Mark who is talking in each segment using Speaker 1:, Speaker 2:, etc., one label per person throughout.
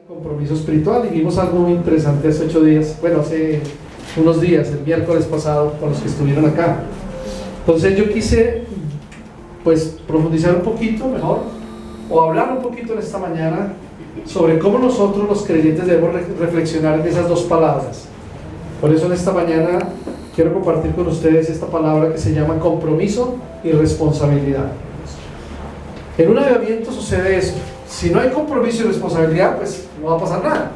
Speaker 1: Compromiso espiritual, y vimos algo muy interesante hace 8 días, bueno, hace unos días, el miércoles pasado, con los que estuvieron acá. Entonces yo quise pues profundizar un poquito mejor, o hablar un poquito en esta mañana sobre cómo nosotros los creyentes debemos reflexionar en esas dos palabras. Por eso en esta mañana quiero compartir con ustedes esta palabra que se llama compromiso y responsabilidad. En un avivamiento sucede eso. Si no hay compromiso y responsabilidad, pues no va a pasar nada.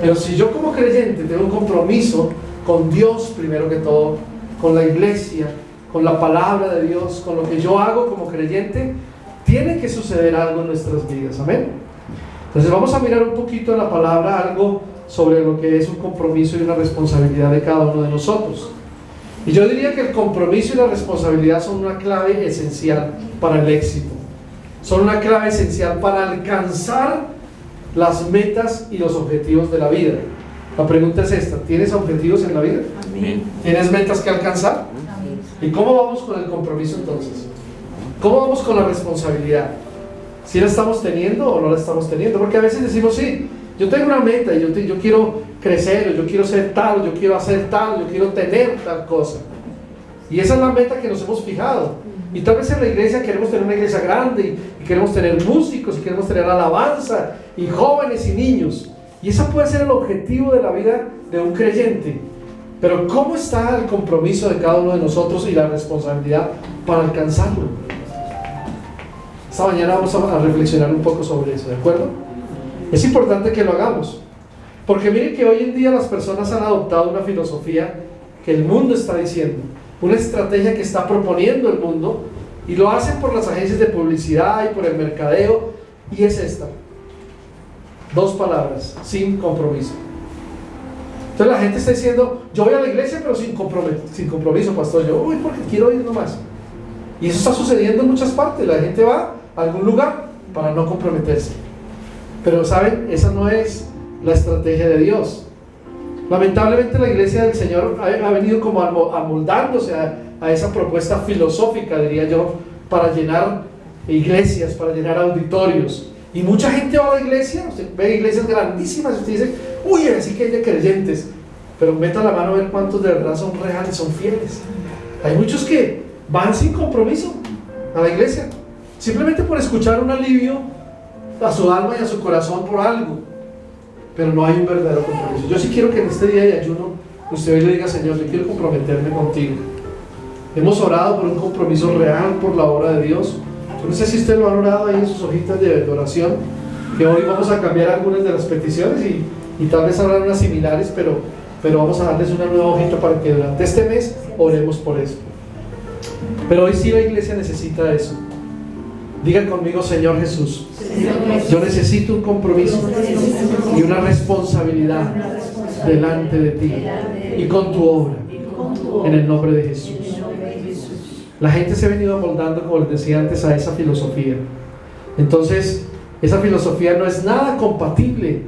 Speaker 1: Pero si yo como creyente tengo un compromiso con Dios primero que todo, con la iglesia, con la palabra de Dios, con lo que yo hago como creyente, tiene que suceder algo en nuestras vidas. Amén. Entonces vamos a mirar un poquito en la palabra algo sobre lo que es un compromiso y una responsabilidad de cada uno de nosotros. Y yo diría que el compromiso y la responsabilidad son una clave esencial para el éxito. Son una clave esencial para alcanzar las metas y los objetivos de la vida. La pregunta es esta: ¿tienes objetivos en la vida?
Speaker 2: Amén.
Speaker 1: ¿Tienes metas que alcanzar?
Speaker 2: Amén.
Speaker 1: ¿Y cómo vamos con el compromiso entonces? ¿Cómo vamos con la responsabilidad? ¿Si la estamos teniendo o no la estamos teniendo? Porque a veces decimos, sí, yo tengo una meta y yo quiero crecer, o yo quiero ser tal, o yo quiero hacer tal, yo quiero tener tal cosa. Y esa es la meta que nos hemos fijado. Y tal vez en la iglesia queremos tener una iglesia grande y queremos tener músicos y queremos tener alabanza y jóvenes y niños. Y ese puede ser el objetivo de la vida de un creyente. Pero ¿cómo está el compromiso de cada uno de nosotros y la responsabilidad para alcanzarlo? Esta mañana vamos a reflexionar un poco sobre eso, ¿de acuerdo? Es importante que lo hagamos. Porque miren que hoy en día las personas han adoptado una filosofía que el mundo está diciendo, una estrategia que está proponiendo el mundo, y lo hacen por las agencias de publicidad y por el mercadeo, y es esta: 2 palabras: sin compromiso. Entonces la gente está diciendo, yo voy a la iglesia pero sin compromiso, pastor, yo voy porque quiero ir nomás. Y eso está sucediendo en muchas partes. La gente va a algún lugar para no comprometerse. Pero saben, esa no es la estrategia de Dios. Lamentablemente la iglesia del Señor ha venido como amoldándose a esa propuesta filosófica, diría yo, para llenar iglesias, para llenar auditorios. Y mucha gente va a la iglesia, usted ve iglesias grandísimas y usted dice, uy, así que hay de creyentes. Pero meta la mano a ver cuántos de verdad son reales, son fieles. Hay muchos que van sin compromiso a la iglesia, simplemente por escuchar un alivio a su alma y a su corazón por algo. Pero no hay un verdadero compromiso. Yo sí quiero que en este día de ayuno usted hoy le diga, Señor, yo quiero comprometerme contigo. Hemos orado por un compromiso real por la obra de Dios. Yo no sé si usted lo ha orado ahí en sus hojitas de oración, que hoy vamos a cambiar algunas de las peticiones y tal vez habrán unas similares, pero vamos a darles una nueva hojita para que durante este mes oremos por eso. Pero hoy sí la iglesia necesita eso. Digan conmigo, Señor Jesús, yo necesito un compromiso y una responsabilidad delante de ti y con tu obra, en el nombre de Jesús. La gente se ha venido amoldando, como les decía antes, a esa filosofía. Entonces, esa filosofía no es nada compatible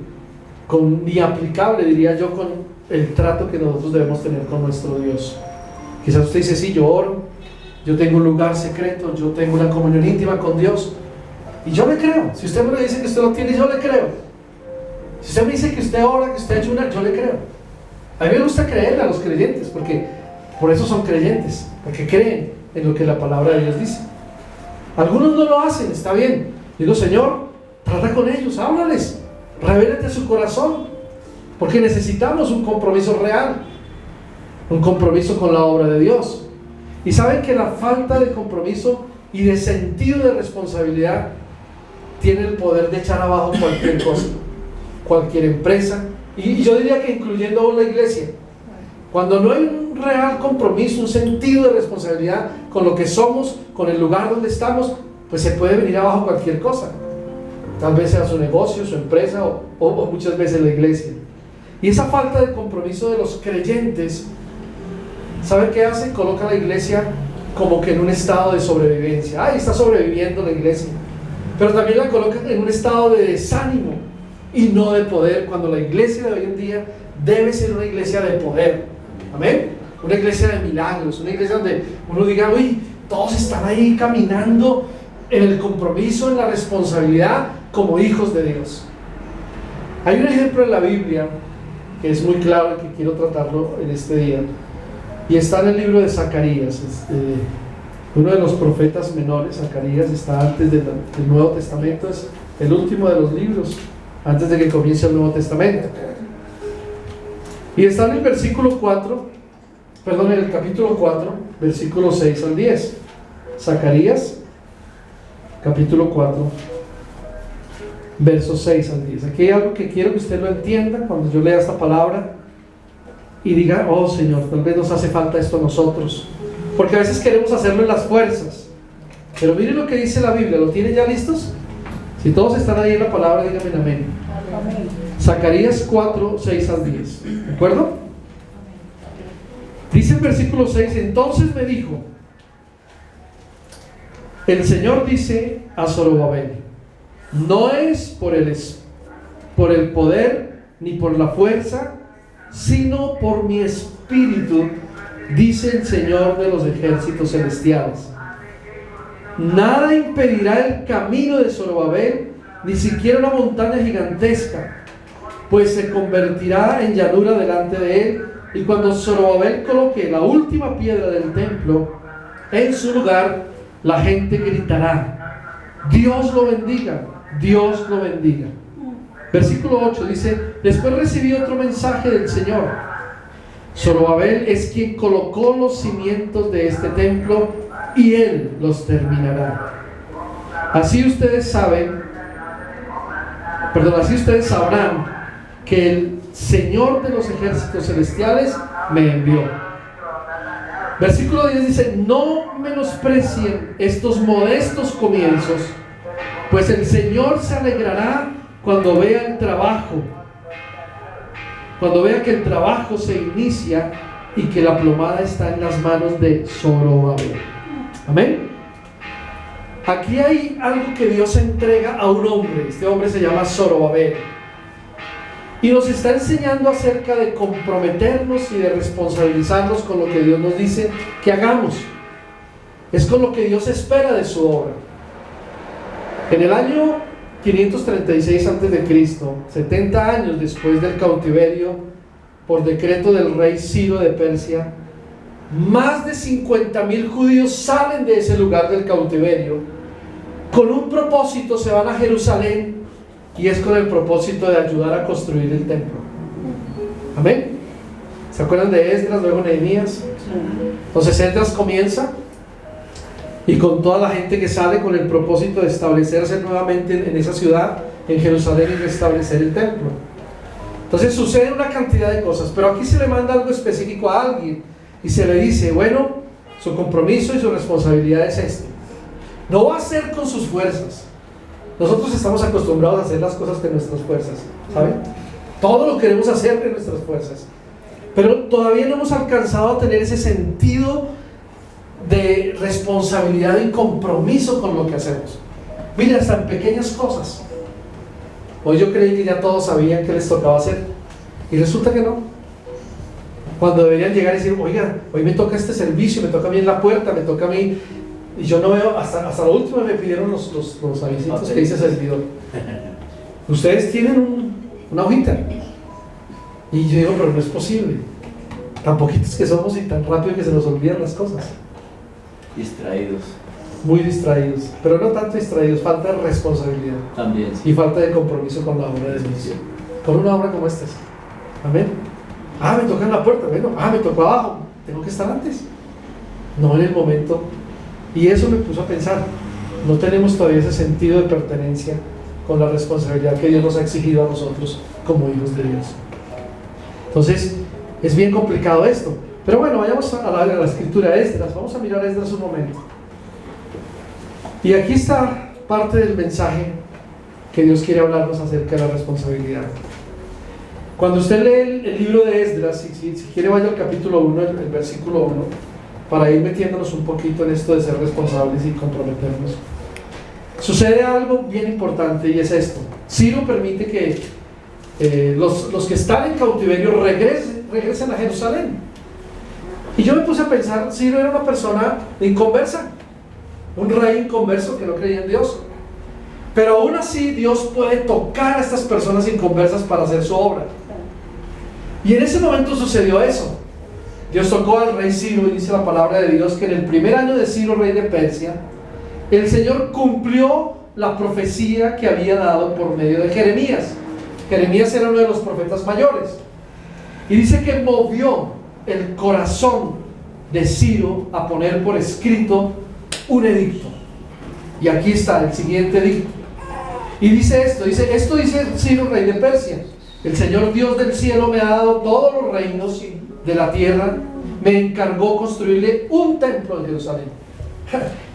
Speaker 1: ni aplicable, diría yo, con el trato que nosotros debemos tener con nuestro Dios. Quizás usted dice, sí, yo oro, yo tengo un lugar secreto, yo tengo una comunión íntima con Dios, y yo le creo. Si usted me dice que usted lo tiene, yo le creo. Si usted me dice que usted ora, que usted ayuna, yo le creo. A mí me gusta creerle a los creyentes, porque por eso son creyentes, porque creen en lo que la palabra de Dios dice. Algunos no lo hacen, está bien. Digo, Señor, trata con ellos, háblales, revélate su corazón, porque necesitamos un compromiso real, un compromiso con la obra de Dios. Y saben que la falta de compromiso y de sentido de responsabilidad tiene el poder de echar abajo cualquier cosa, cualquier empresa, y yo diría que incluyendo aún la iglesia. Cuando no hay un real compromiso, un sentido de responsabilidad con lo que somos, con el lugar donde estamos, pues se puede venir abajo cualquier cosa. Tal vez sea su negocio, su empresa o muchas veces la iglesia. Y esa falta de compromiso de los creyentes, ¿sabe qué hace? Coloca a la iglesia como que en un estado de sobrevivencia. Ay, está sobreviviendo la iglesia. Pero también la coloca en un estado de desánimo y no de poder, cuando la iglesia de hoy en día debe ser una iglesia de poder. Amén. Una iglesia de milagros, una iglesia donde uno diga, uy, todos están ahí caminando en el compromiso, en la responsabilidad como hijos de Dios. Hay un ejemplo en la Biblia que es muy claro y que quiero tratarlo en este día, y está en el libro de Zacarías. Uno de los profetas menores. Zacarías está antes del Nuevo Testamento, es el último de los libros antes de que comience el Nuevo Testamento, y está en el versículo 4, perdón, en el capítulo 4, versículos 6 al 10. Zacarías capítulo 4, versos 6 al 10. Aquí hay algo que quiero que usted lo entienda cuando yo lea esta palabra y diga: oh Señor, tal vez nos hace falta esto a nosotros, porque a veces queremos hacerlo en las fuerzas. Pero miren lo que dice la Biblia. ¿Lo tienen ya listos? Si todos están ahí en la palabra, díganme amén. Amén. Zacarías 4, 6 al 10. ¿De acuerdo? Dice el versículo 6: entonces me dijo, el Señor dice a Zorobabel, no es por el poder ni por la fuerza, sino por mi espíritu, dice el Señor de los ejércitos celestiales. Nada impedirá el camino de Zorobabel, ni siquiera una montaña gigantesca, pues se convertirá en llanura delante de él. Y cuando Zorobabel coloque la última piedra del templo en su lugar, la gente gritará: Dios lo bendiga, Dios lo bendiga. Versículo 8 dice: después recibí otro mensaje del Señor. Zorobabel es quien colocó los cimientos de este templo y él los terminará. Así ustedes sabrán que el Señor de los ejércitos celestiales me envió. Versículo 10 dice: no menosprecien estos modestos comienzos, pues el Señor se alegrará cuando vea el trabajo, cuando vea que el trabajo se inicia y que la plomada está en las manos de Zorobabel. Amén. Aquí hay algo que Dios entrega a un hombre. Este hombre se llama Zorobabel, y nos está enseñando acerca de comprometernos y de responsabilizarnos con lo que Dios nos dice que hagamos. Es con lo que Dios espera de su obra. En el año 536 a.C., 70 años después del cautiverio por decreto del rey Ciro de Persia, más de 50,000 judíos salen de ese lugar del cautiverio. Con un propósito se van a Jerusalén, y es con el propósito de ayudar a construir el templo. Amén. ¿Se acuerdan de Esdras, luego Nehemías? Entonces Esdras comienza, y con toda la gente que sale con el propósito de establecerse nuevamente en esa ciudad, en Jerusalén, y restablecer el templo. Entonces sucede una cantidad de cosas, pero aquí se le manda algo específico a alguien y se le dice: bueno, su compromiso y su responsabilidad es este. No va a ser con sus fuerzas. Nosotros estamos acostumbrados a hacer las cosas con nuestras fuerzas, ¿saben? Todo lo queremos hacer con nuestras fuerzas, pero todavía no hemos alcanzado a tener ese sentido de responsabilidad y compromiso con lo que hacemos. Mira, hasta en pequeñas cosas. Hoy yo creí que ya todos sabían qué les tocaba hacer, y resulta que no. Cuando deberían llegar y decir: oiga, hoy me toca este servicio, me toca a mí en la puerta, me toca a mí. Y yo no veo, hasta lo último me pidieron los avisitos que dice servidor. Ustedes tienen una hojita. Y yo digo: pero no es posible. Tan poquitos que somos y tan rápido que se nos olvidan las cosas.
Speaker 2: Distraídos.
Speaker 1: Muy distraídos, pero no tanto distraídos, falta de responsabilidad. También, sí. Y falta de compromiso con la obra de Dios. Sí. Con una obra como esta. Amén. Me toca en la puerta, bueno, me tocó abajo, tengo que estar antes. No en el momento. Y eso me puso a pensar: no tenemos todavía ese sentido de pertenencia con la responsabilidad que Dios nos ha exigido a nosotros como hijos de Dios. Entonces es bien complicado esto, pero bueno, vayamos a la escritura de Esdras. Vamos a mirar a Esdras un momento, y aquí está parte del mensaje que Dios quiere hablarnos acerca de la responsabilidad. Cuando usted lee el libro de Esdras, si quiere vaya al capítulo 1, el versículo 1, para ir metiéndonos un poquito en esto de ser responsables y comprometernos. Sucede algo bien importante, y es esto: Ciro permite que los que están en cautiverio regresen a Jerusalén. Y yo me puse a pensar: Ciro era una persona inconversa, un rey inconverso que no creía en Dios. Pero aún así Dios puede tocar a estas personas inconversas para hacer su obra. Y en ese momento sucedió eso. Dios tocó al rey Ciro, y dice la palabra de Dios que en el primer año de Ciro, rey de Persia, el Señor cumplió la profecía que había dado por medio de Jeremías. Jeremías era uno de los profetas mayores. Y dice que movió el corazón de Ciro a poner por escrito un edicto. Y aquí está el siguiente edicto. Y dice esto dice Ciro, rey de Persia: el Señor Dios del cielo me ha dado todos los reinos de la tierra, me encargó construirle un templo en Jerusalén.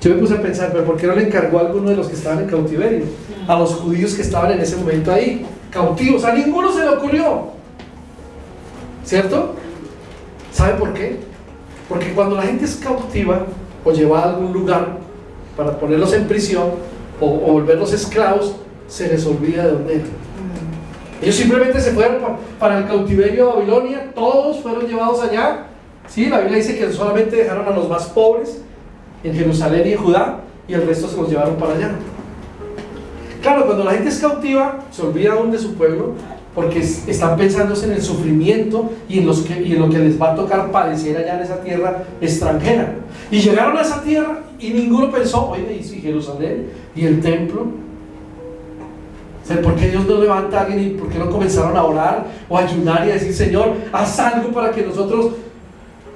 Speaker 1: Yo me puse a pensar, pero ¿por qué no le encargó a alguno de los que estaban en cautiverio? A los judíos que estaban en ese momento ahí, cautivos. A ninguno se le ocurrió, ¿cierto? ¿Sabe por qué? Porque cuando la gente es cautiva o llevada a algún lugar para ponerlos en prisión o volverlos esclavos, se les olvida de dónde eran. Ellos simplemente se fueron para el cautiverio de Babilonia, todos fueron llevados allá. Sí, la Biblia dice que solamente dejaron a los más pobres en Jerusalén y en Judá, y el resto se los llevaron para allá. Claro, cuando la gente es cautiva, se olvida aún de su pueblo, porque están pensando en el sufrimiento y en lo que les va a tocar padecer allá en esa tierra extranjera. Y llegaron a esa tierra y ninguno pensó: oye, ¿y si Jerusalén y el templo? O sea, ¿por qué Dios no levanta a alguien y por qué no comenzaron a orar o a ayunar y a decir: Señor, haz algo para que nosotros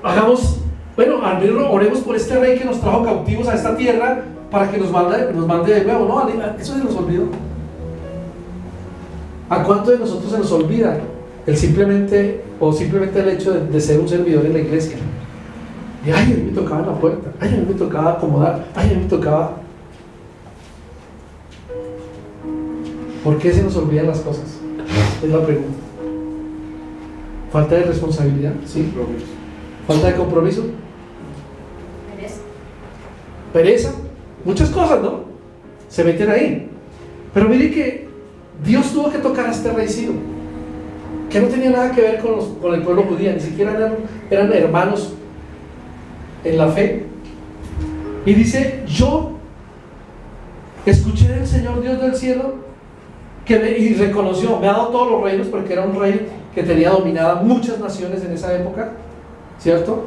Speaker 1: hagamos, bueno, al menos oremos por este rey que nos trajo cautivos a esta tierra para que nos mande de nuevo? No, eso se nos olvidó. ¿A cuánto de nosotros se nos olvida simplemente el hecho de ser un servidor en la iglesia? Y ay, a mí me tocaba en la puerta, ay, a mí me tocaba acomodar, ay, a mí me tocaba. ¿Por qué se nos olvidan las cosas? Es la pregunta. ¿Falta de responsabilidad? Sí. ¿Falta de compromiso? Pereza. Muchas cosas, ¿no? Se meten ahí. Pero mire que Dios tuvo que tocar a este rey Ciro, que no tenía nada que ver con el pueblo judío, ni siquiera eran hermanos en la fe. Y dice: yo escuché del Señor Dios del cielo y reconoció, me ha dado todos los reinos, porque era un rey que tenía dominadas muchas naciones en esa época, ¿cierto?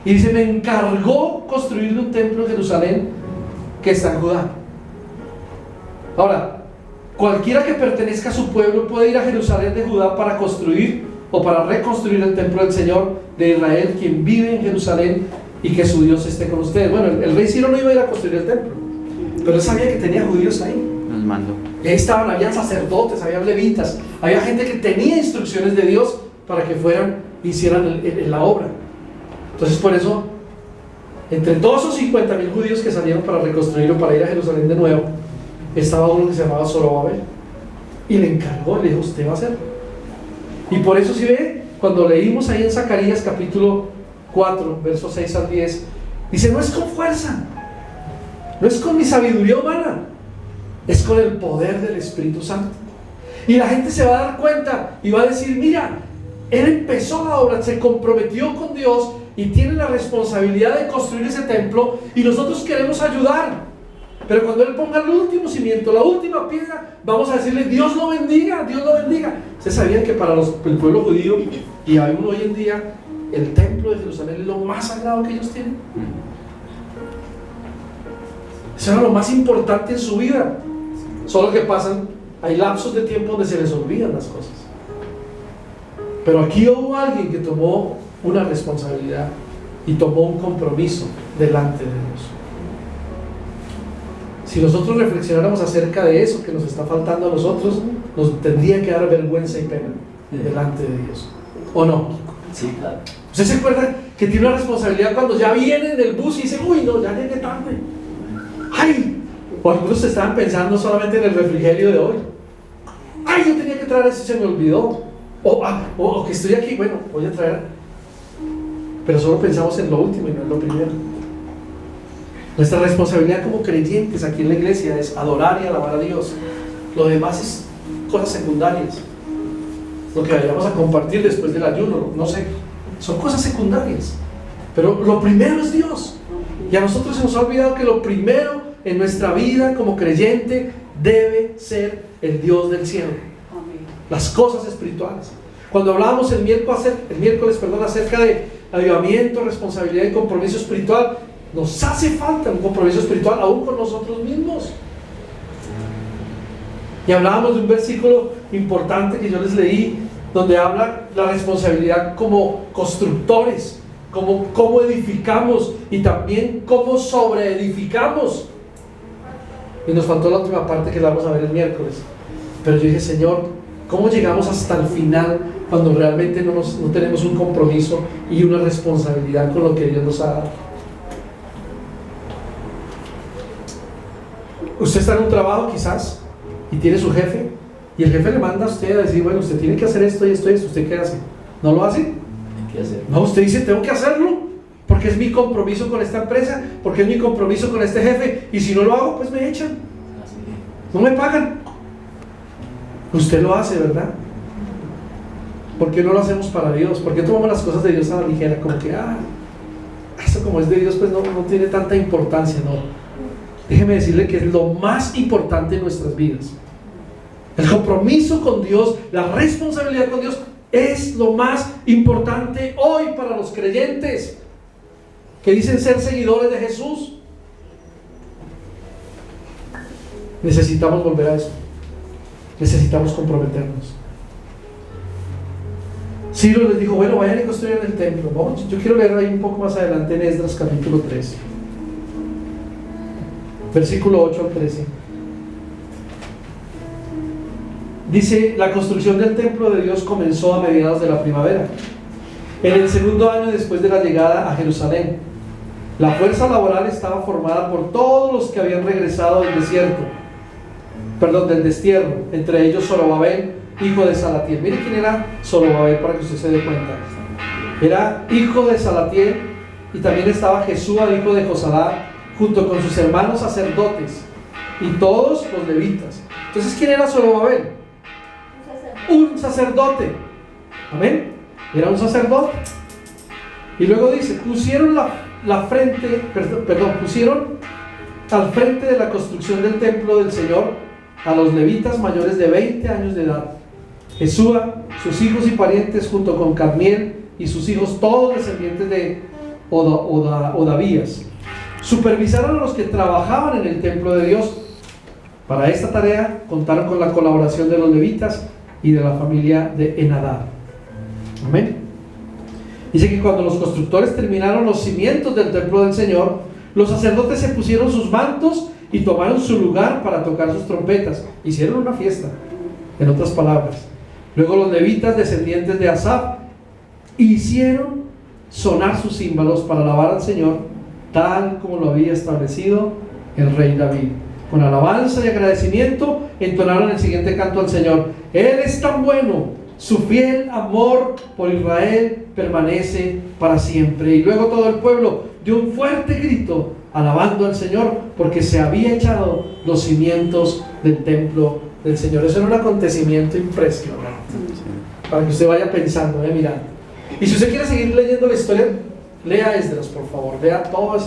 Speaker 1: Y dice: me encargó construirle un templo en Jerusalén que está en Judá. Ahora, cualquiera que pertenezca a su pueblo puede ir a Jerusalén de Judá para construir o para reconstruir el templo del Señor de Israel, quien vive en Jerusalén, y que su Dios esté con ustedes. Bueno, el rey Ciro no iba a ir a construir el templo, pero él sabía que tenía judíos ahí.
Speaker 2: Nos mandó.
Speaker 1: Y ahí estaban, habían sacerdotes, había levitas, había gente que tenía instrucciones de Dios para que fueran e hicieran la obra. Entonces, por eso, entre todos esos 50,000 judíos que salieron para reconstruir o para ir a Jerusalén de nuevo, estaba uno que se llamaba Zorobabel, y le encargó, le dijo: usted va a hacerlo. Y por eso, si ve, cuando leímos ahí en Zacarías capítulo 4, versos 6 al 10, dice: no es con fuerza, no es con mi sabiduría humana, es con el poder del Espíritu Santo. Y la gente se va a dar cuenta y va a decir: mira, él empezó la obra, se comprometió con Dios y tiene la responsabilidad de construir ese templo, y nosotros queremos ayudar. Pero cuando él ponga el último cimiento, la última piedra, vamos a decirle: Dios lo bendiga, Dios lo bendiga. Ustedes sabían que para el pueblo judío, y aún hoy en día, el templo de Jerusalén es lo más sagrado que ellos tienen. Eso era lo más importante en su vida. Solo que hay lapsos de tiempo donde se les olvidan las cosas. Pero aquí hubo alguien que tomó una responsabilidad y tomó un compromiso delante de Dios. Si nosotros reflexionáramos acerca de eso que nos está faltando a nosotros, nos tendría que dar vergüenza y pena delante de Dios, ¿o no?
Speaker 2: Sí, claro.
Speaker 1: ¿Usted se acuerda que tiene una responsabilidad cuando ya viene en el bus y dice: uy, no, ya llegué tarde? ¡Ay! O algunos estaban pensando solamente en el refrigerio de hoy. ¡Ay, yo tenía que traer eso y se me olvidó! O que estoy aquí, bueno, voy a traer. Pero solo pensamos en lo último y no en lo primero. Nuestra responsabilidad como creyentes aquí en la iglesia es adorar y alabar a Dios. Lo demás es cosas secundarias. Lo que vayamos a compartir después del ayuno, no sé, son cosas secundarias. Pero lo primero es Dios. Y a nosotros se nos ha olvidado que lo primero en nuestra vida como creyente debe ser el Dios del cielo. Las cosas espirituales. Cuando hablábamos el miércoles acerca de avivamiento, responsabilidad y compromiso espiritual, nos hace falta un compromiso espiritual aún con nosotros mismos. Y hablábamos de un versículo importante que yo les leí, donde habla la responsabilidad como constructores, cómo edificamos y también cómo sobreedificamos. Y nos faltó la última parte que la vamos a ver el miércoles. Pero yo dije, Señor, ¿cómo llegamos hasta el final cuando realmente no tenemos un compromiso y una responsabilidad con lo que Dios nos ha dado? Usted está en un trabajo quizás y tiene su jefe, y el jefe le manda a usted a decir, bueno, usted tiene que hacer esto y esto y esto. ¿Usted qué hace? ¿No lo hace?
Speaker 2: ¿Qué hacer?
Speaker 1: No, usted dice, tengo que hacerlo porque es mi compromiso con esta empresa, porque es mi compromiso con este jefe, y si no lo hago, pues me echan, no me pagan. Usted lo hace, ¿verdad? ¿Por qué no lo hacemos para Dios? ¿Por qué tomamos las cosas de Dios a la ligera? Como que, eso como es de Dios, pues no tiene tanta importancia. No, déjeme decirle que es lo más importante en nuestras vidas. El compromiso con Dios, la responsabilidad con Dios es lo más importante hoy para los creyentes que dicen ser seguidores de Jesús. Necesitamos volver a eso. Necesitamos comprometernos. Ciro les dijo, bueno, vayan y construyan el templo. Vamos, yo quiero leer ahí un poco más adelante en Esdras capítulo 3, versículo 8 al 13. Dice, la construcción del templo de Dios comenzó a mediados de la primavera, en el segundo año después de la llegada a Jerusalén. La fuerza laboral estaba formada por todos los que habían regresado del destierro, entre ellos Zorobabel, hijo de Salatiel. Mire quién era Zorobabel para que usted se dé cuenta. Era hijo de Salatiel, y también estaba Jesúa, hijo de Josadá, junto con sus hermanos sacerdotes y todos los levitas. Entonces, ¿quién era Zorobabel? Un sacerdote. Amén. Era un sacerdote. Y luego dice, pusieron al frente de la construcción del templo del Señor a los levitas mayores de 20 años de edad. Jesúa, sus hijos y parientes, junto con Cadmiel y sus hijos, todos descendientes de Odavías. Supervisaron a los que trabajaban en el templo de Dios. Para esta tarea contaron con la colaboración de los levitas y de la familia de Enadab. Amén. Dice que cuando los constructores terminaron los cimientos del templo del Señor, los sacerdotes se pusieron sus mantos y tomaron su lugar para tocar sus trompetas. Hicieron una fiesta, en otras palabras. Luego los levitas, descendientes de Asaf, hicieron sonar sus címbalos para alabar al Señor, tal como lo había establecido el rey David. Con alabanza y agradecimiento entonaron el siguiente canto al Señor: Él es tan bueno, su fiel amor por Israel permanece para siempre. Y luego todo el pueblo dio un fuerte grito alabando al Señor, porque se había echado los cimientos del templo del Señor. Eso era un acontecimiento impresionante, para que usted vaya pensando, mirando. Y si usted quiere seguir leyendo la historia, lea Esdras, por favor. Lea todo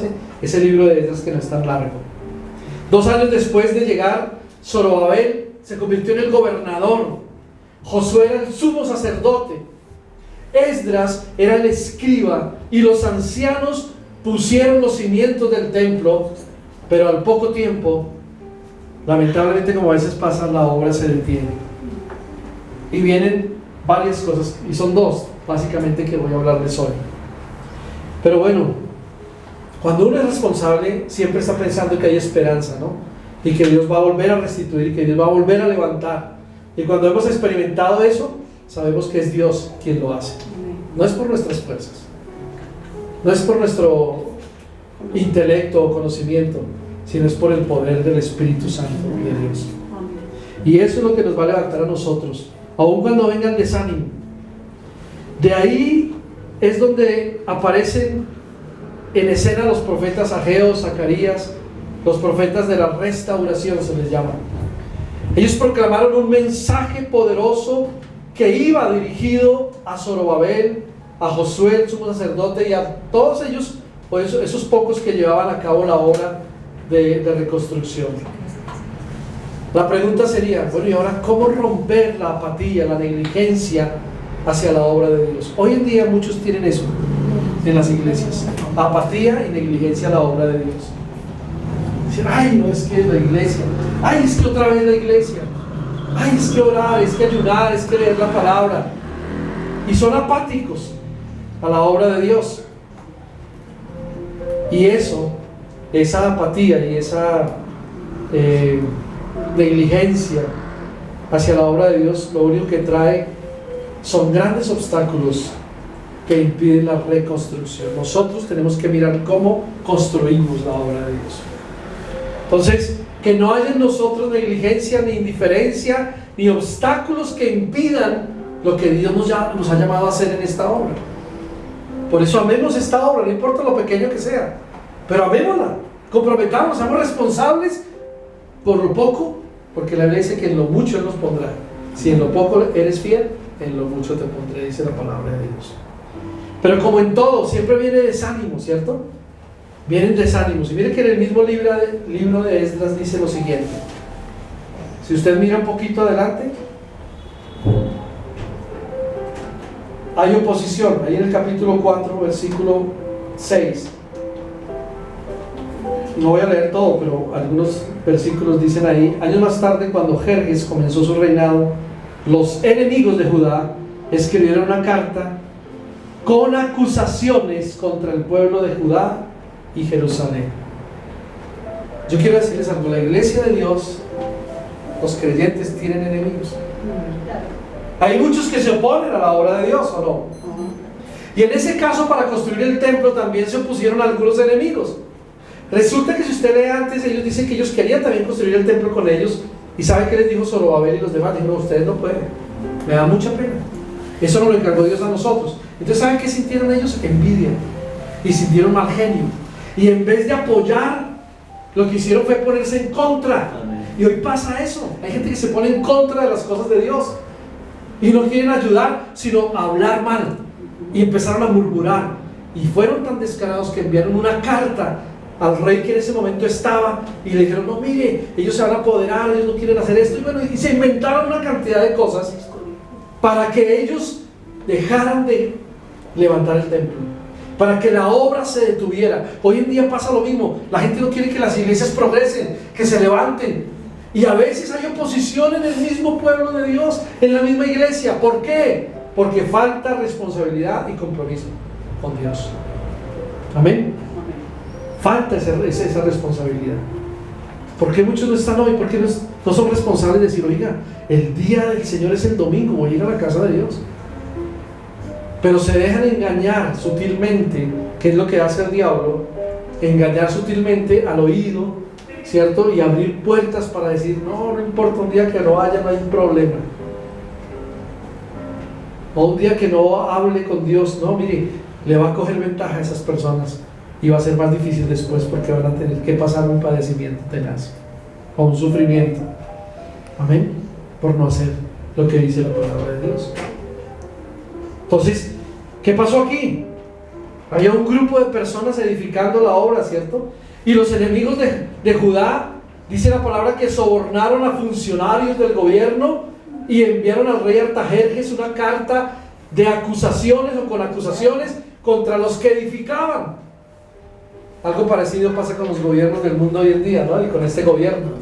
Speaker 1: ese libro de Esdras, que no es tan largo. 2 años después de llegar, Zorobabel se convirtió en el gobernador. Josué era el sumo sacerdote. Esdras era el escriba, y los ancianos pusieron los cimientos del templo, pero al poco tiempo, lamentablemente, como a veces pasa, la obra se detiene. Y vienen varias cosas, y son 2 básicamente que voy a hablarles hoy. Pero bueno, cuando uno es responsable, siempre está pensando que hay esperanza, ¿no? Y que Dios va a volver a restituir, que Dios va a volver a levantar. Y cuando hemos experimentado eso, sabemos que es Dios quien lo hace. No es por nuestras fuerzas, no es por nuestro intelecto o conocimiento, sino es por el poder del Espíritu Santo de Dios. Y eso es lo que nos va a levantar a nosotros, aun cuando venga el desánimo. De ahí es donde aparecen en escena los profetas Ageo, Zacarías, los profetas de la restauración se les llama. Ellos proclamaron un mensaje poderoso que iba dirigido a Zorobabel, a Josué, el sumo sacerdote, y a todos ellos, o esos pocos que llevaban a cabo la obra de reconstrucción. La pregunta sería, bueno, ¿y ahora cómo romper la apatía, la negligencia hacia la obra de Dios? Hoy en día muchos tienen eso en las iglesias, apatía y negligencia a la obra de Dios. Dicen, ay, no, es que la iglesia, ay, es que otra vez la iglesia, ay, es que orar, es que ayunar, es que leer la palabra. Y son apáticos a la obra de Dios. Y eso, esa apatía y esa negligencia hacia la obra de Dios, lo único que trae son grandes obstáculos que impiden la reconstrucción. Nosotros tenemos que mirar cómo construimos la obra de Dios. Entonces, que no haya en nosotros negligencia, ni indiferencia, ni obstáculos que impidan lo que Dios nos ha llamado a hacer en esta obra. Por eso amemos esta obra, no importa lo pequeño que sea, pero amémosla, comprometamos, seamos responsables por lo poco, porque la Biblia dice que en lo mucho Él nos pondrá. Si en lo poco eres fiel, en lo mucho te pondré, dice la palabra de Dios. Pero como en todo, siempre viene desánimo, ¿cierto? Vienen desánimos. Y mire que en el mismo libro de Esdras dice lo siguiente. Si usted mira un poquito adelante, hay oposición, ahí en el capítulo 4, versículo 6. No voy a leer todo, pero algunos versículos dicen ahí: años más tarde, cuando Jerjes comenzó su reinado, los enemigos de Judá escribieron una carta con acusaciones contra el pueblo de Judá y Jerusalén. Yo quiero decirles algo: la iglesia de Dios, los creyentes tienen enemigos. Hay muchos que se oponen a la obra de Dios, ¿o no? Y en ese caso, para construir el templo también se opusieron algunos enemigos. Resulta que si usted lee antes, ellos dicen que ellos querían también construir el templo con ellos. ¿Y sabe qué les dijo Zorobabel y los demás? Dijo: no, ustedes no pueden. Me da mucha pena. Eso nos lo encargó Dios a nosotros. Entonces, ¿saben qué sintieron ellos? Envidia. Y sintieron mal genio. Y en vez de apoyar, lo que hicieron fue ponerse en contra. Y hoy pasa eso. Hay gente que se pone en contra de las cosas de Dios. Y no quieren ayudar, sino hablar mal. Y empezaron a murmurar. Y fueron tan descarados que enviaron una carta al rey que en ese momento estaba, y le dijeron: no, mire, ellos se van a apoderar, ellos no quieren hacer esto. Y bueno, y se inventaron una cantidad de cosas para que ellos dejaran de levantar el templo, para que la obra se detuviera. Hoy en día pasa lo mismo. La gente no quiere que las iglesias progresen, que se levanten. Y a veces hay oposición en el mismo pueblo de Dios, en la misma iglesia. ¿Por qué? Porque falta responsabilidad y compromiso con Dios. Amén. Falta esa responsabilidad. ¿Por qué muchos no están hoy? ¿Por qué no son responsables de decir: oiga, el día del Señor es el domingo, voy a ir a la casa de Dios? Pero se dejan engañar sutilmente, que es lo que hace el diablo, engañar sutilmente al oído, ¿cierto? Y abrir puertas para decir: no, no importa, un día que no haya, no hay problema. O un día que no hable con Dios, no, mire, le va a coger ventaja a esas personas y va a ser más difícil después, porque van a tener que pasar un padecimiento tenaz o un sufrimiento. Amén. Por no hacer lo que dice la palabra de Dios. Entonces, ¿qué pasó aquí? Había un grupo de personas edificando la obra, ¿cierto? Y los enemigos de Judá, dice la palabra, que sobornaron a funcionarios del gobierno y enviaron al rey Artajerjes una carta de acusaciones o con acusaciones contra los que edificaban. Algo parecido pasa con los gobiernos del mundo hoy en día, ¿no? Y con este gobierno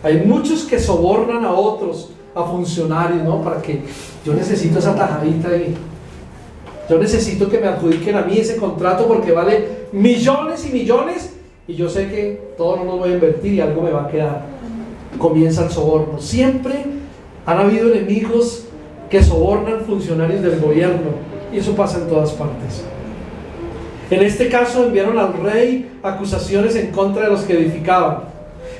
Speaker 1: hay muchos que sobornan a otros, a funcionarios, ¿no? Para que yo necesito esa tajadita ahí, yo necesito que me adjudiquen a mí ese contrato porque vale millones y millones, y yo sé que todo no lo voy a invertir y algo me va a quedar. Comienza el soborno. Siempre han habido enemigos que sobornan funcionarios del gobierno, y eso pasa en todas partes. En este caso enviaron al rey acusaciones en contra de los que edificaban.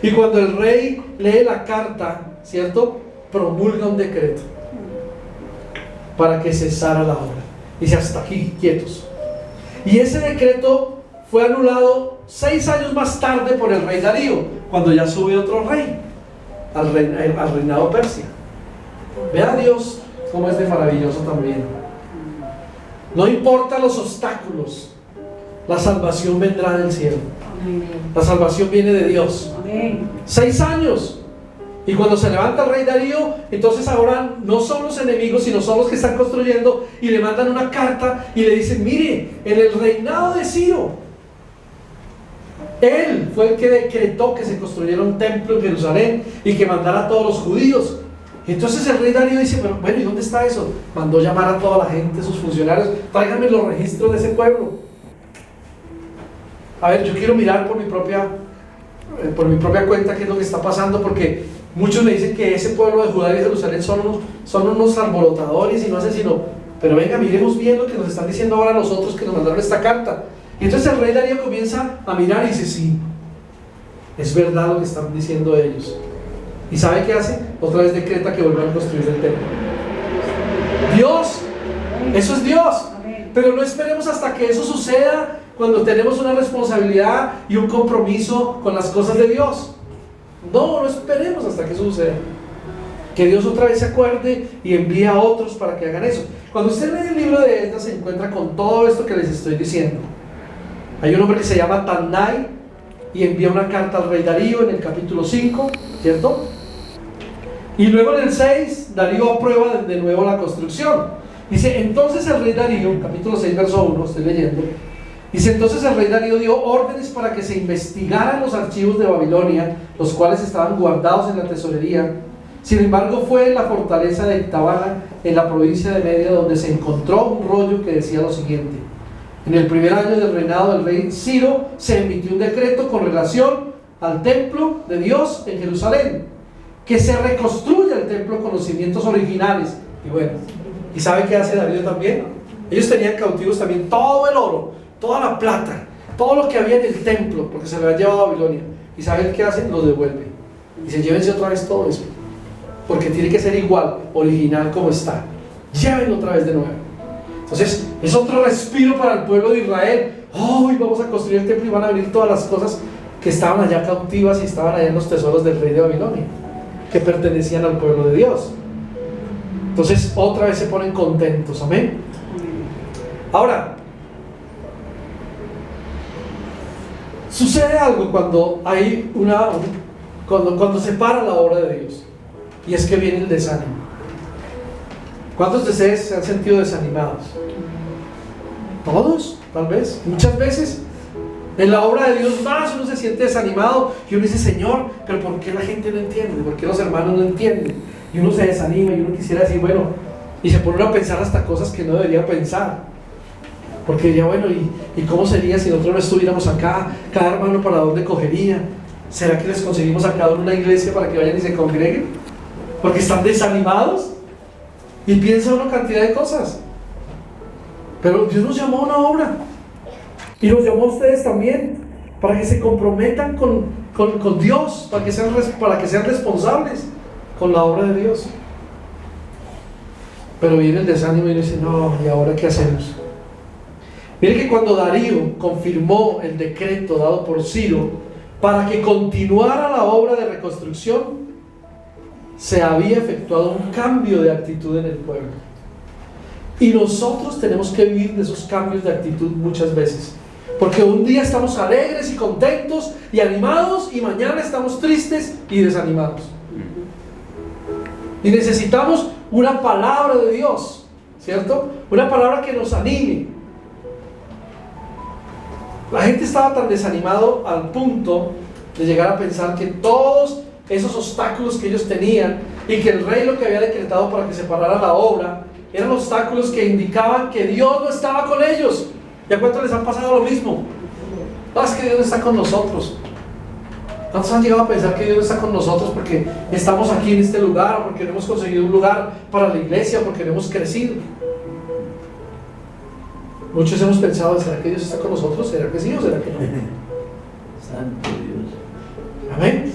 Speaker 1: Y cuando el rey lee la carta, ¿cierto?, promulga un decreto para que cesara la obra. Dice: hasta aquí, quietos. Y ese decreto fue anulado 6 años más tarde por el rey Darío, cuando ya sube otro rey al reinado Persia. Vea a Dios cómo es de maravilloso también. No importa los obstáculos, la salvación vendrá del cielo. La salvación viene de Dios. 6 años. Y cuando se levanta el rey Darío, entonces ahora no son los enemigos, sino son los que están construyendo, y le mandan una carta y le dicen: mire, en el reinado de Ciro, él fue el que decretó que se construyera un templo en Jerusalén y que mandara a todos los judíos. Y entonces el rey Darío dice: pero bueno, ¿y dónde está eso? Mandó llamar a toda la gente, sus funcionarios: tráiganme los registros de ese pueblo. A ver, yo quiero mirar por mi propia cuenta qué es lo que está pasando, porque muchos me dicen que ese pueblo de Judá y de Jerusalén son unos alborotadores y no hacen sino... Pero venga, miremos bien lo que nos están diciendo ahora nosotros que nos mandaron esta carta. Y entonces el rey Darío comienza a mirar y dice: sí, es verdad lo que están diciendo ellos. ¿Y sabe qué hace? Otra vez decreta que vuelvan a construir el templo. Dios, eso es Dios. Pero no esperemos hasta que eso suceda cuando tenemos una responsabilidad y un compromiso con las cosas de Dios. No esperemos hasta que eso suceda. Que Dios otra vez se acuerde y envíe a otros para que hagan eso. Cuando usted lee el libro de Esdras, se encuentra con todo esto que les estoy diciendo. Hay un hombre que se llama Tannai y envía una carta al rey Darío en el capítulo 5, ¿cierto? Y luego en el 6, Darío aprueba de nuevo la construcción. Dice: entonces el rey Darío, capítulo 6, verso 1, estoy leyendo. Dice: entonces el rey Darío dio órdenes para que se investigaran los archivos de Babilonia, los cuales estaban guardados en la tesorería. Sin embargo, fue en la fortaleza de Ictabana, en la provincia de Media, donde se encontró un rollo que decía lo siguiente: en el primer año del reinado del rey Ciro, se emitió un decreto con relación al templo de Dios en Jerusalén, que se reconstruya el templo con los cimientos originales. Y bueno, ¿y sabe qué hace Darío también? Ellos tenían cautivos también todo el oro, toda la plata, todo lo que había en el templo, porque se lo habían llevado a Babilonia. ¿Y saben qué hacen? Lo devuelven. Y se llévense otra vez todo eso, porque tiene que ser igual, original como está. Llévenlo otra vez de nuevo. Entonces es otro respiro para el pueblo de Israel. Hoy vamos a construir el templo y van a venir todas las cosas que estaban allá cautivas y estaban allá en los tesoros del rey de Babilonia, que pertenecían al pueblo de Dios. Entonces otra vez se ponen contentos. Amén. Ahora, sucede algo cuando hay cuando se para la obra de Dios, y es que viene el desánimo. ¿Cuántos de ustedes se han sentido desanimados? Todos, tal vez. Muchas veces en la obra de Dios más uno se siente desanimado y uno dice: Señor, pero ¿por qué la gente no entiende? ¿Por qué los hermanos no entienden? Y uno se desanima y uno quisiera decir: bueno, y se pone a pensar hasta cosas que no debería pensar, porque diría: bueno, ¿y cómo sería si nosotros no estuviéramos acá? Cada hermano, ¿para dónde cogería? ¿Será que les conseguimos a cada uno una iglesia para que vayan y se congreguen? Porque están desanimados y piensa una cantidad de cosas. Pero Dios nos llamó a una obra, y nos llamó a ustedes también para que se comprometan con Dios, para que sean responsables con la obra de Dios. Pero viene el desánimo y dice: no, ¿y ahora qué hacemos? Mire que cuando Darío confirmó el decreto dado por Ciro para que continuara la obra de reconstrucción, se había efectuado un cambio de actitud en el pueblo. Y nosotros tenemos que vivir de esos cambios de actitud muchas veces, porque un día estamos alegres y contentos y animados, y mañana estamos tristes y desanimados. Y necesitamos una palabra de Dios, ¿cierto? Una palabra que nos anime. La gente estaba tan desanimado al punto de llegar a pensar que todos esos obstáculos que ellos tenían, y que el rey lo que había decretado para que se parara la obra, eran obstáculos que indicaban que Dios no estaba con ellos. ¿Y a cuántos les han pasado lo mismo? No, es que Dios no está con nosotros. ¿Cuántos han llegado a pensar que Dios no está con nosotros porque estamos aquí en este lugar, o porque no hemos conseguido un lugar para la iglesia, o porque no hemos crecido? Muchos hemos pensado: ¿será que Dios está con nosotros? ¿Será que sí o será que no?
Speaker 2: Santo Dios.
Speaker 1: Amén.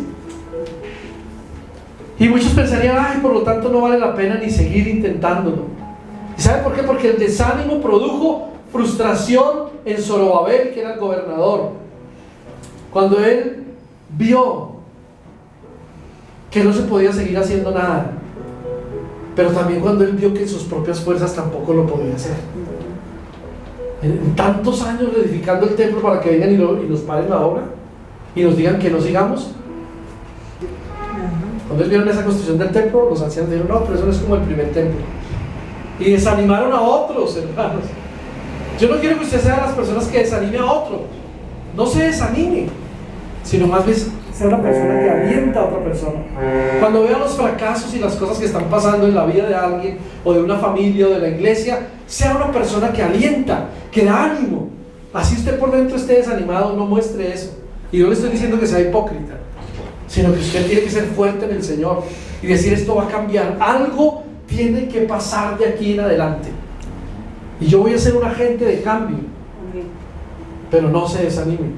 Speaker 1: Y muchos pensarían: ay, por lo tanto no vale la pena ni seguir intentándolo. ¿Y sabe por qué? Porque el desánimo produjo frustración en Zorobabel, que era el gobernador, cuando él vio que no se podía seguir haciendo nada, pero también cuando él vio que sus propias fuerzas tampoco lo podían hacer. en tantos años edificando el templo para que vengan y nos paren la obra y nos digan que no sigamos. Cuando ellos vieron esa construcción del templo, los ancianos dijeron, no, pero eso no es como el primer templo. Y desanimaron a otros, hermanos. Yo no quiero que usted sea de las personas que desanime a otro. No se desanime, sino más bien sea una persona que alienta a otra persona. Cuando vea los fracasos y las cosas que están pasando en la vida de alguien, o de una familia, o de la iglesia, sea una persona que alienta, que da ánimo. Así usted por dentro esté desanimado, no muestre eso. Y yo le estoy diciendo que sea hipócrita, sino que usted tiene que ser fuerte en el Señor y decir, esto va a cambiar, algo tiene que pasar de aquí en adelante y yo voy a ser un agente de cambio. Pero no se desanimen.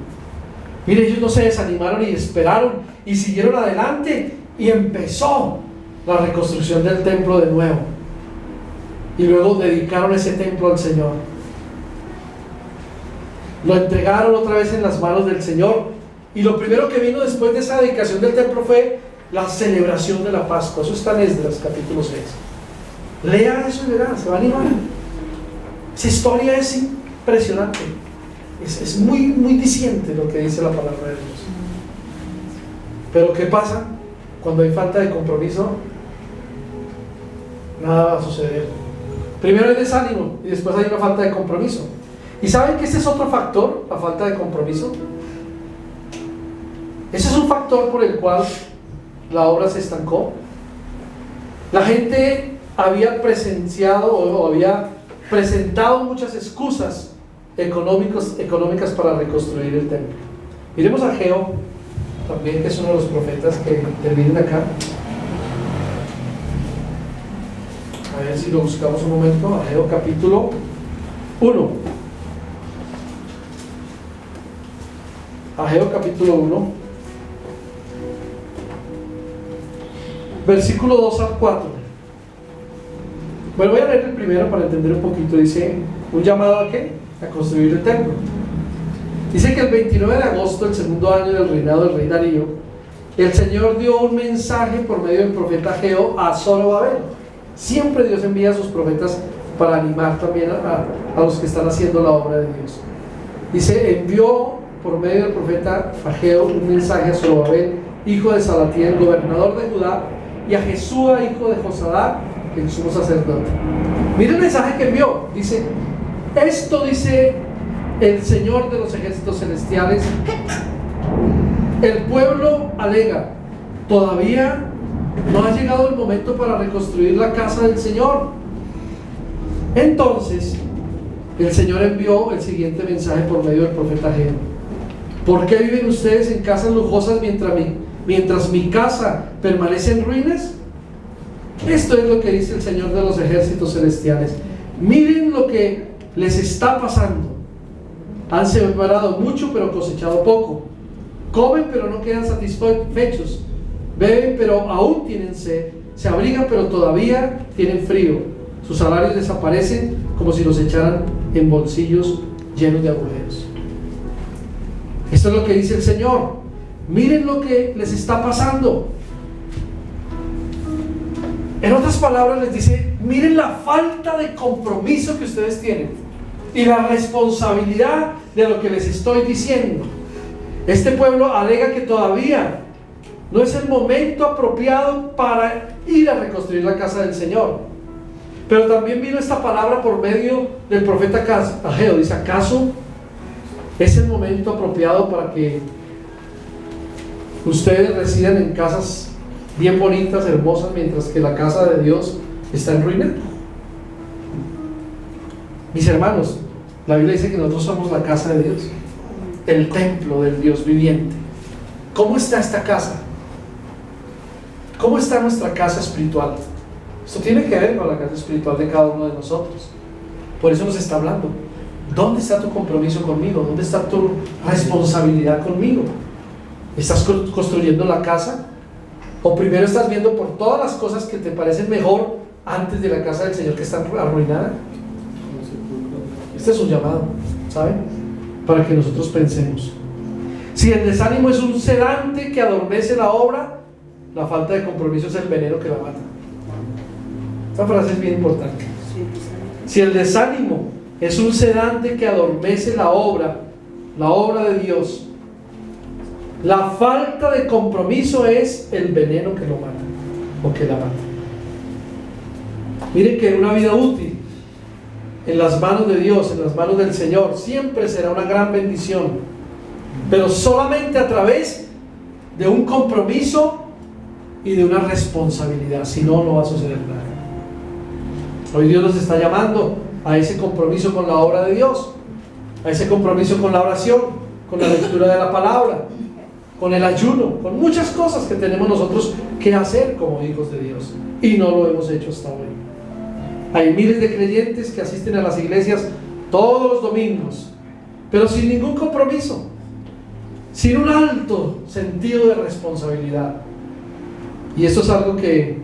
Speaker 1: Mire, ellos no se desanimaron y esperaron y siguieron adelante y empezó la reconstrucción del templo de nuevo y luego dedicaron ese templo al Señor, lo entregaron otra vez en las manos del Señor. Y lo primero que vino después de esa dedicación del templo fue la celebración de la Pascua. Eso está en Esdras capítulo 6. Lea eso y verá, se va a animar. Esa historia es impresionante. Es muy, muy diciente lo que dice la palabra de Dios. Pero ¿qué pasa? Cuando hay falta de compromiso, nada va a suceder. Primero hay desánimo y después hay una falta de compromiso. ¿Y saben que este es otro factor, la falta de compromiso? Ese es un factor por el cual la obra se estancó. La gente había presenciado o había presentado muchas excusas económicas para reconstruir el templo. Miremos a Ageo, también, que es uno de los profetas que vienen acá. A ver si lo buscamos un momento. Ageo capítulo 1. Ageo capítulo 1, versículo 2 al 4. Bueno, voy a leer el primero para entender un poquito. Dice, un llamado ¿a qué? A construir el templo. Dice que el 29 de agosto, el segundo año del reinado del rey Darío, el Señor dio un mensaje por medio del profeta Ageo a Zorobabel. Siempre Dios envía a sus profetas para animar también a los que están haciendo la obra de Dios. Dice, envió por medio del profeta Ageo un mensaje a Zorobabel, hijo de Salatiel, gobernador de Judá, y a Jesúa, hijo de Josadac, el sumo sacerdote. Mira el mensaje que envió. Dice, esto dice el Señor de los ejércitos celestiales: el pueblo alega, todavía no ha llegado el momento para reconstruir la casa del Señor. Entonces el Señor envió el siguiente mensaje por medio del profeta Ageo: ¿por qué viven ustedes en casas lujosas mientras mi casa permanece en ruinas? Esto es lo que dice el Señor de los ejércitos celestiales: miren lo que les está pasando. Han sembrado mucho pero cosechado poco. Comen pero no quedan satisfechos. Beben pero aún tienen sed. Se abrigan pero todavía tienen frío. Sus salarios desaparecen como si los echaran en bolsillos llenos de agujeros. Esto es lo que dice el Señor. Miren lo que les está pasando. En otras palabras les dice, miren la falta de compromiso que ustedes tienen y la responsabilidad de lo que les estoy diciendo. Este pueblo alega que todavía no es el momento apropiado para ir a reconstruir la casa del Señor. Pero también vino esta palabra por medio del profeta Ageo. Dice, ¿acaso es el momento apropiado para que ustedes residan en casas bien bonitas, hermosas, mientras que la casa de Dios está en ruina? Mis hermanos, la Biblia dice que nosotros somos la casa de Dios, el templo del Dios viviente. ¿Cómo está esta casa? ¿Cómo está nuestra casa espiritual? Esto tiene que ver con la casa espiritual de cada uno de nosotros. Por eso nos está hablando. ¿Dónde está tu compromiso conmigo? ¿Dónde está tu responsabilidad conmigo? ¿Estás construyendo la casa? ¿O primero estás viendo por todas las cosas que te parecen mejor antes de la casa del Señor que está arruinada? Este es un llamado, ¿saben? Para que nosotros pensemos. Si el desánimo es un sedante que adormece la obra, la falta de compromiso es el veneno que la mata. Esta frase es bien importante. Si el desánimo es un sedante que adormece la obra de Dios. La falta de compromiso es el veneno que lo mata o que la mata. Miren que una vida útil en las manos de Dios, en las manos del Señor, siempre será una gran bendición, pero solamente a través de un compromiso y de una responsabilidad. Si no, no va a suceder nada. Hoy Dios nos está llamando a ese compromiso con la obra de Dios, a ese compromiso con la oración, con la lectura de la palabra, con el ayuno, con muchas cosas que tenemos nosotros que hacer como hijos de Dios, y no lo hemos hecho hasta hoy. Hay miles de creyentes que asisten a las iglesias todos los domingos, pero sin ningún compromiso, sin un alto sentido de responsabilidad. Y eso es algo que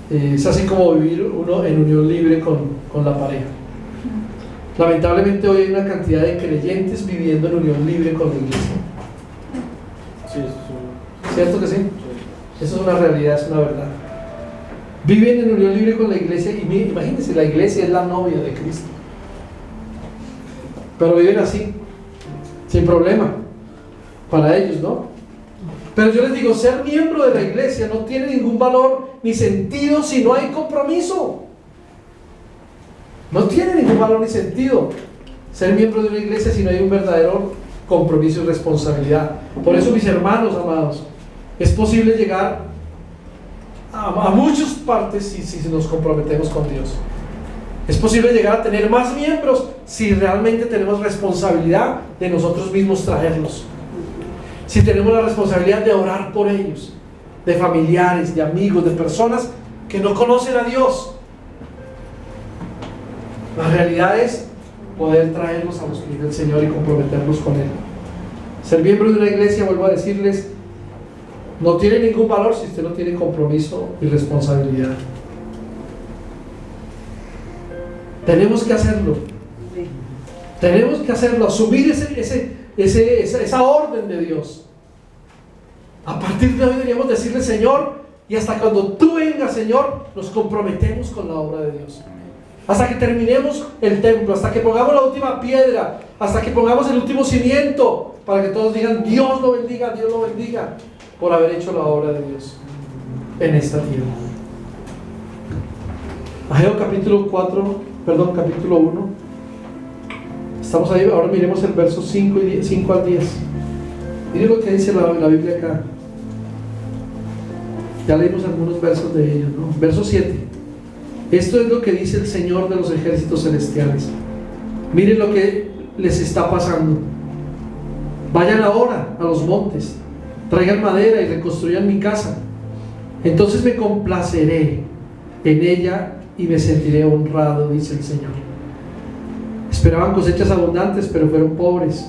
Speaker 1: es así como vivir uno en unión libre con la pareja. Lamentablemente hoy hay una cantidad de creyentes viviendo en unión libre con la iglesia.
Speaker 2: Sí, eso
Speaker 1: ¿Cierto que sí? Eso es una realidad, es una verdad. Viven en unión libre con la iglesia y imagínense, la iglesia es la novia de Cristo. Pero viven así, sin problema, para ellos, ¿no? Pero yo les digo, ser miembro de la iglesia no tiene ningún valor ni sentido si no hay compromiso. No tiene ningún valor ni sentido ser miembro de una iglesia si no hay un verdadero compromiso y responsabilidad. Por eso, mis hermanos amados, es posible llegar a muchas partes si nos comprometemos con Dios. Es posible llegar a tener más miembros si realmente tenemos responsabilidad de nosotros mismos traerlos. Si tenemos la responsabilidad de orar por ellos, de familiares, de amigos, de personas que no conocen a Dios. La realidad es poder traerlos a los pies del Señor y comprometerlos con Él. Ser miembro de una iglesia, vuelvo a decirles, no tiene ningún valor si usted no tiene compromiso y responsabilidad. Tenemos que hacerlo. Tenemos que hacerlo, asumir esa orden de Dios. A partir de hoy deberíamos decirle, Señor, y hasta cuando tú vengas, Señor, nos comprometemos con la obra de Dios. Hasta que terminemos el templo, hasta que pongamos la última piedra, hasta que pongamos el último cimiento, para que todos digan, Dios lo bendiga, por haber hecho la obra de Dios en esta tierra. Ageo capítulo 1. Estamos ahí, ahora miremos el verso 5 al 10. Miren lo que dice la Biblia acá. Ya leímos algunos versos de ellos, ¿no? Verso 7. Esto es lo que dice el Señor de los ejércitos celestiales. Miren lo que les está pasando. Vayan ahora a los montes, traigan madera y reconstruyan mi casa. Entonces me complaceré en ella y me sentiré honrado, dice el Señor. Esperaban cosechas abundantes, pero fueron pobres.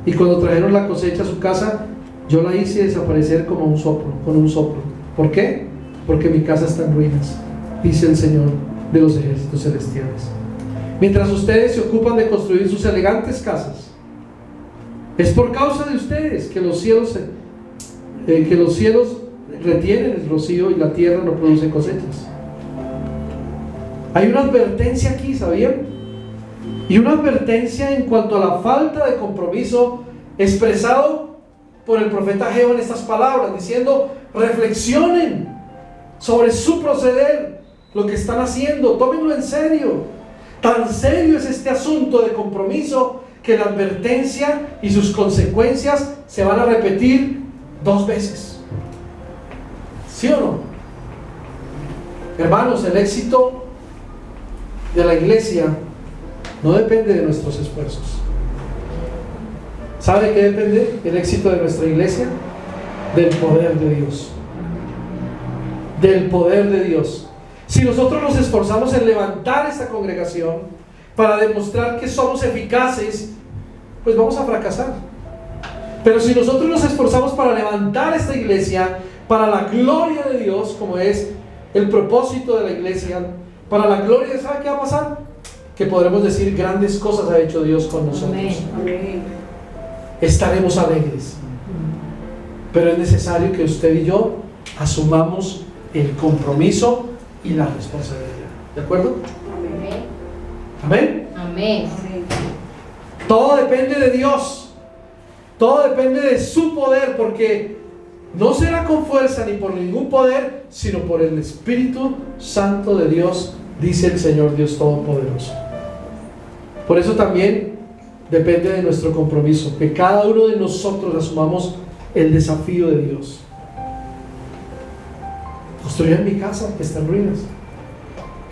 Speaker 1: Y cuando trajeron la cosecha a su casa, yo la hice desaparecer con un soplo. ¿Por qué? Porque mi casa está en ruinas, dice el Señor de los ejércitos celestiales. Mientras ustedes se ocupan de construir sus elegantes casas, es por causa de ustedes que los cielos retienen el rocío y la tierra no produce cosechas. Hay una advertencia aquí, ¿sabían? Y una advertencia en cuanto a la falta de compromiso expresado por el profeta Ageo en estas palabras, diciendo, reflexionen sobre su proceder, lo que están haciendo, tómenlo en serio. Tan serio es este asunto de compromiso que la advertencia y sus consecuencias se van a repetir 2 veces. ¿Sí o no? Hermanos, el éxito de la iglesia no depende de nuestros esfuerzos. ¿Sabe qué depende el éxito de nuestra iglesia? Del poder de Dios. Del poder de Dios. Si nosotros nos esforzamos en levantar esta congregación para demostrar que somos eficaces, pues vamos a fracasar. Pero si nosotros nos esforzamos para levantar esta iglesia para la gloria de Dios, como es el propósito de la iglesia, para la gloria de, ¿sabe qué va a pasar? Que podremos decir, grandes cosas ha hecho Dios con nosotros.
Speaker 3: Amén.
Speaker 1: Estaremos alegres. Pero es necesario que usted y yo asumamos el compromiso y la responsabilidad. ¿De acuerdo?
Speaker 3: Amén.
Speaker 1: ¿Amén?
Speaker 3: Amén.
Speaker 1: Todo depende de Dios. Todo depende de su poder, porque no será con fuerza ni por ningún poder, sino por el Espíritu Santo de Dios, dice el Señor Dios Todopoderoso. Por eso también depende de nuestro compromiso, que cada uno de nosotros asumamos el desafío de Dios. Construyan mi casa que está en ruinas.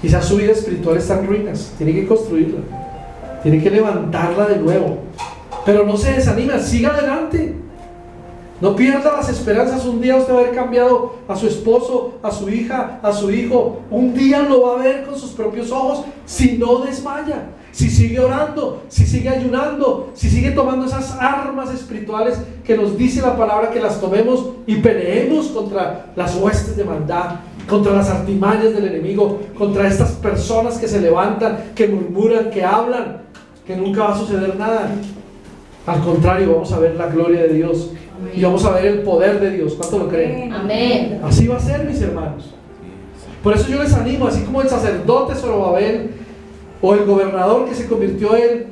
Speaker 1: Quizás su vida espiritual está en ruinas, tiene que construirla, tiene que levantarla de nuevo, pero no se desanime, siga adelante. No pierda las esperanzas. Un día usted va a haber cambiado a su esposo, a su hija, a su hijo. Un día lo va a ver con sus propios ojos si no desmaya, si sigue orando, si sigue ayunando, si sigue tomando esas armas espirituales que nos dice la palabra que las tomemos y peleemos contra las huestes de maldad, contra las artimañas del enemigo, contra estas personas que se levantan, que murmuran, que hablan, que nunca va a suceder nada. Al contrario, vamos a ver la gloria de Dios. Y vamos a ver el poder de Dios. ¿Cuánto lo creen?
Speaker 3: Amén.
Speaker 1: Así va a ser, mis hermanos. Por eso yo les animo, así como el sacerdote Zorobabel, o el gobernador que se convirtió en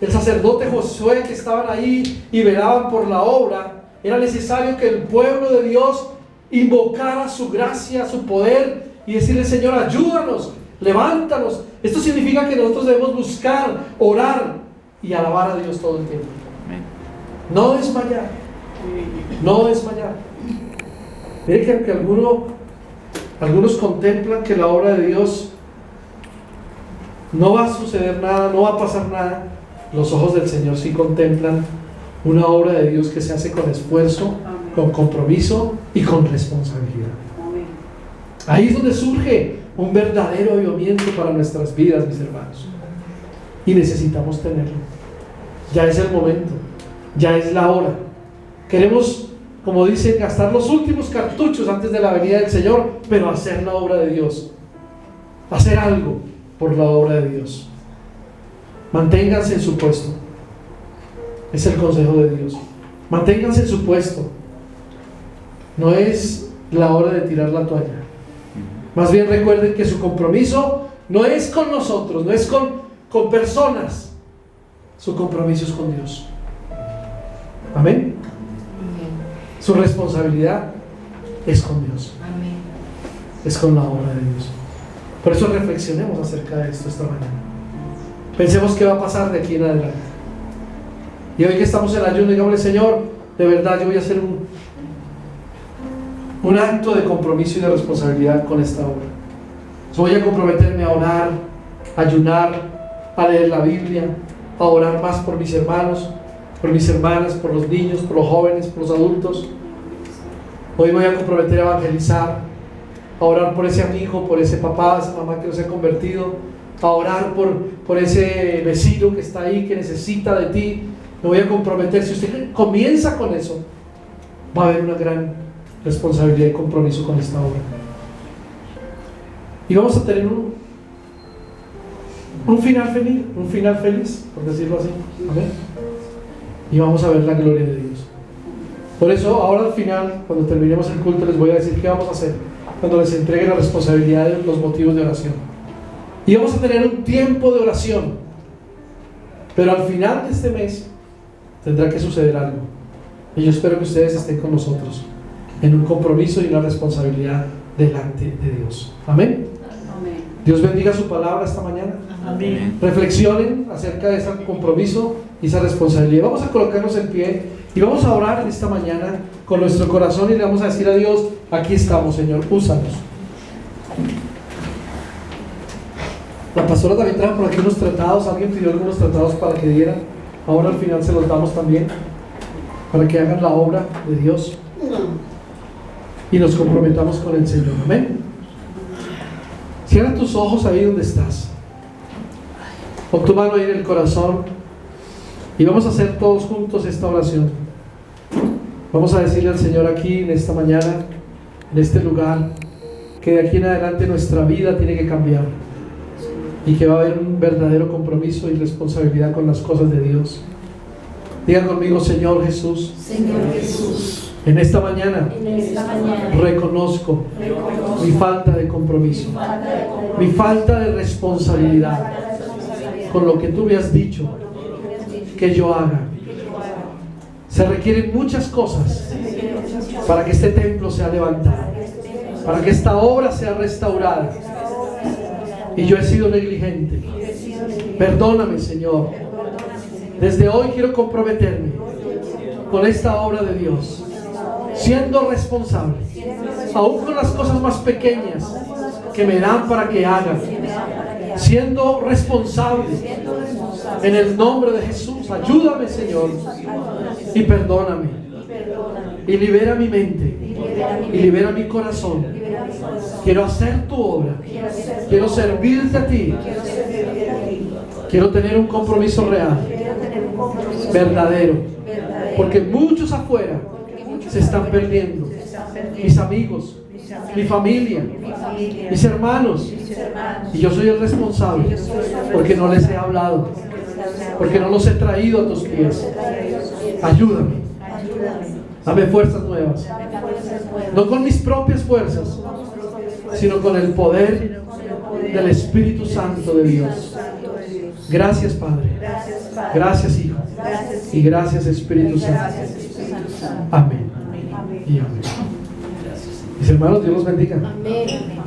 Speaker 1: el sacerdote Josué, que estaban ahí y velaban por la obra, era necesario que el pueblo de Dios invocara su gracia, su poder, y decirle: Señor, ayúdanos, levántanos. Esto significa que nosotros debemos buscar, orar y alabar a Dios todo el tiempo. No desmayar. No desmayar. Miren que algunos contemplan que la obra de Dios no va a suceder nada, no va a pasar nada. Los ojos del Señor sí contemplan una obra de Dios que se hace con esfuerzo, con compromiso y con responsabilidad. Ahí es donde surge un verdadero avivamiento para nuestras vidas, mis hermanos. Y necesitamos tenerlo. Ya es el momento, ya es la hora. Queremos, como dicen, gastar los últimos cartuchos antes de la venida del Señor, pero hacer la obra de Dios, hacer algo por la obra de Dios. Manténganse en su puesto. Es el consejo de Dios. Manténganse en su puesto. No es la hora de tirar la toalla. Más bien recuerden que su compromiso no es con nosotros, no es con personas. Su compromiso es con Dios. Amén. Su responsabilidad es con Dios.
Speaker 3: Amén.
Speaker 1: Es con la obra de Dios. Por eso reflexionemos acerca de esto esta mañana. Pensemos qué va a pasar de aquí en adelante. Y hoy que estamos en ayuno, digámosle: Señor, de verdad yo voy a hacer un acto de compromiso y de responsabilidad con esta obra. Yo voy a comprometerme a orar, a ayunar, a leer la Biblia, a orar más por mis hermanos, por mis hermanas, por los niños, por los jóvenes, por los adultos. Hoy voy a comprometer a evangelizar, a orar por ese amigo, por ese papá, esa mamá que no se ha convertido, a orar por ese vecino que está ahí, que necesita de ti. Me voy a comprometer. Si usted comienza con eso, va a haber una gran responsabilidad y compromiso con esta obra. Y vamos a tener un final feliz, por decirlo así. ¿Amén? Y vamos a ver la gloria de Dios. Por eso ahora al final, cuando terminemos el culto, les voy a decir qué vamos a hacer cuando les entregue la responsabilidad de los motivos de oración. Y vamos a tener un tiempo de oración, pero al final de este mes tendrá que suceder algo, y yo espero que ustedes estén con nosotros en un compromiso y una responsabilidad delante de Dios. Amén.
Speaker 3: Amén.
Speaker 1: Dios bendiga su palabra esta mañana.
Speaker 3: Amén.
Speaker 1: Reflexionen acerca de ese compromiso y esa responsabilidad. Vamos a colocarnos en pie y vamos a orar esta mañana con nuestro corazón y le vamos a decir a Dios: aquí estamos, Señor, úsanos. La pastora también trajo por aquí unos tratados. Alguien pidió algunos tratados para que dieran. Ahora al final se los damos también, para que hagan la obra de Dios y nos comprometamos con el Señor. Amén. Cierra tus ojos ahí donde estás. Pon tu mano ahí en el corazón y vamos a hacer todos juntos esta oración. Vamos a decirle al Señor aquí en esta mañana, en este lugar, que de aquí en adelante nuestra vida tiene que cambiar y que va a haber un verdadero compromiso y responsabilidad con las cosas de Dios. Digan conmigo: Señor Jesús,
Speaker 3: Señor Jesús,
Speaker 1: en esta mañana reconozco mi falta de compromiso, mi falta de responsabilidad. con lo que tú me has dicho que yo haga. Se requieren muchas cosas para que este templo sea levantado, para que esta obra sea restaurada. Y yo he sido negligente. Perdóname, Señor. Desde hoy quiero comprometerme con esta obra de Dios, siendo responsable, aún con las cosas más pequeñas que me dan para que haga, siendo responsable en el nombre de Jesús. Ayúdame, Señor, y perdóname, y libera mi mente, y libera mi corazón. Quiero hacer tu obra, quiero servirte a ti, quiero tener un compromiso real, verdadero, porque muchos afuera se están perdiendo. Mis amigos, mi familia, mis hermanos, y yo soy el responsable porque no les he hablado, porque no los he traído a tus pies. Ayúdame, dame fuerzas nuevas, no con mis propias fuerzas, sino con el poder del Espíritu Santo de Dios. Gracias, Padre. Gracias, Hijo. Y gracias, Espíritu Santo. Amén. Y amén. Mis hermanos, Dios los bendiga.
Speaker 3: Amén.